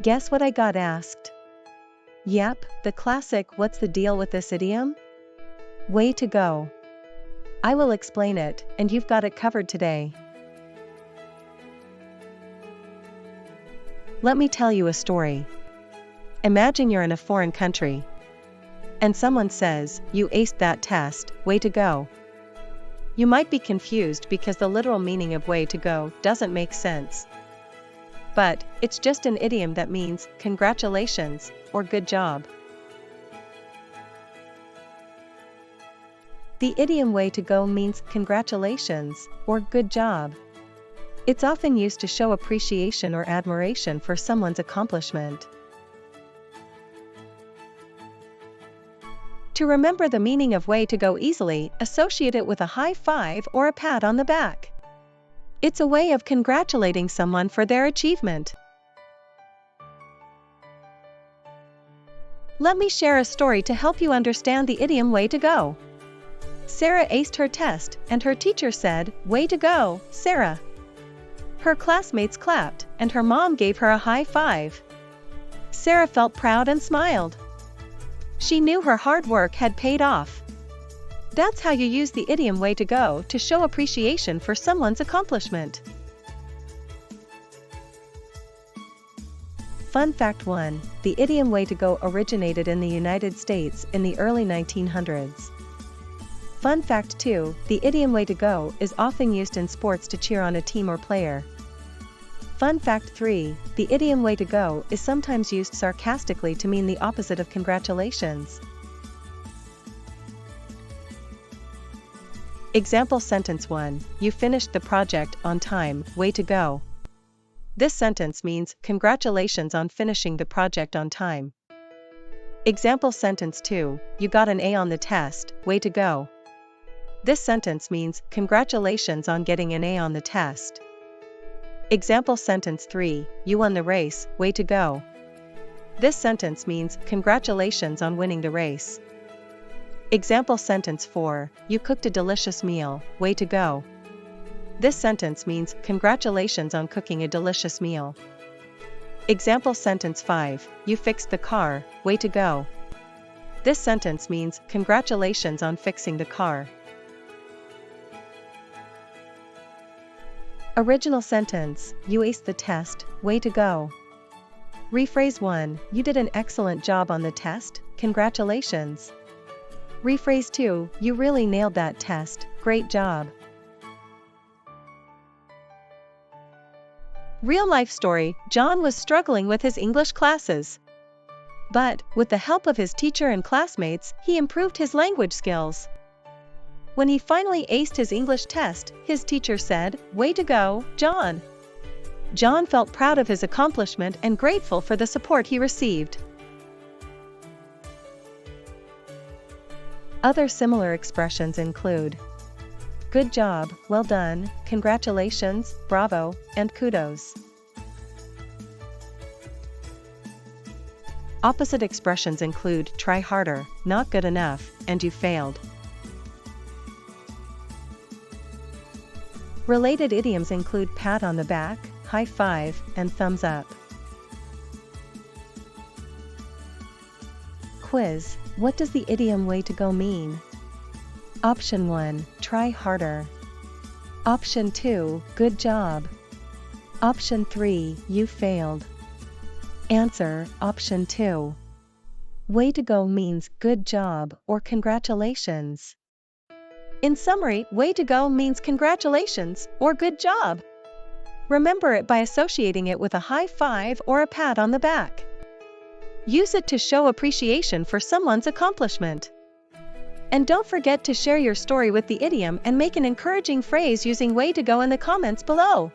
Guess what I got asked? Yep, the classic "what's the deal with this idiom?" Way to go. I will explain it, and you've got it covered today. Let me tell you a story. Imagine you're in a foreign country, and someone says, "You aced that test, way to go." You might be confused because the literal meaning of way to go doesn't make sense. But it's just an idiom that means congratulations or good job. The idiom way to go means congratulations or good job. It's often used to show appreciation or admiration for someone's accomplishment. To remember the meaning of way to go easily, associate it with a high five or a pat on the back. It's a way of congratulating someone for their achievement. Let me share a story to help you understand the idiom way to go. Sarah aced her test, and her teacher said, "Way to go, Sarah." Her classmates clapped, and her mom gave her a high five. Sarah felt proud and smiled. She knew her hard work had paid off. That's how you use the idiom way to go to show appreciation for someone's accomplishment. Fun fact 1. The idiom way to go originated in the United States in the early 1900s. Fun fact 2. The idiom way to go is often used in sports to cheer on a team or player. Fun fact 3. The idiom way to go is sometimes used sarcastically to mean the opposite of congratulations. Example sentence 1. You finished the project on time, way to go. This sentence means congratulations on finishing the project on time. Example sentence 2. You got an A on the test, way to go. This sentence means congratulations on getting an A on the test. Example sentence 3. You won the race, way to go. This sentence means congratulations on winning the race. Example sentence 4. You cooked a delicious meal, way to go. This sentence means congratulations on cooking a delicious meal. Example sentence 5. You fixed the car, way to go. This sentence means congratulations on fixing the car. Original sentence, you aced the test, way to go. Rephrase 1, you did an excellent job on the test, congratulations. Rephrase 2, you really nailed that test, great job. Real life story, John was struggling with his English classes. But, with the help of his teacher and classmates, he improved his language skills. When he finally aced his English test, his teacher said, "Way to go, John." John felt proud of his accomplishment and grateful for the support he received. Other similar expressions include good job, well done, congratulations, bravo, and kudos. Opposite expressions include try harder, not good enough, and you failed. Related idioms include pat on the back, high five, and thumbs up. Quiz: what does the idiom way to go mean? Option 1, try harder. Option 2, good job. Option 3, you failed. Answer: option 2. Way to go means good job or congratulations. In summary, way to go means congratulations or good job. Remember it by associating it with a high five or a pat on the back. Use it to show appreciation for someone's accomplishment. And don't forget to share your story with the idiom and make an encouraging phrase using way to go in the comments below.